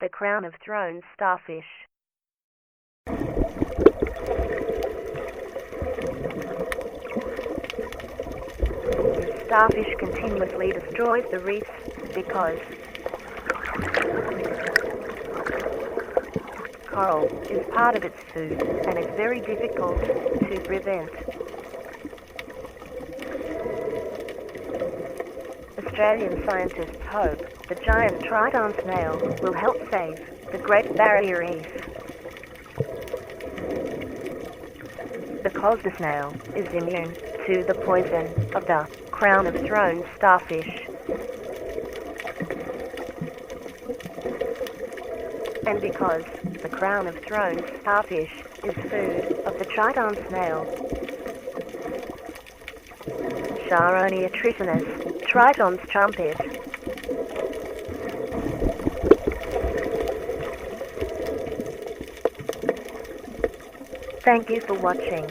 the crown of thorns starfish. The starfish continuously destroys the reefs because coral is part of its food and is very difficult to prevent. Australian scientists hope the giant Triton snail will help save the Great Barrier Reef. Because the snail is immune to the poison of the crown of thorns starfish, and because the crown of thorns starfish is food of the Triton snail, Charonia tritonus, Tritons Trumpet. Thank you for watching.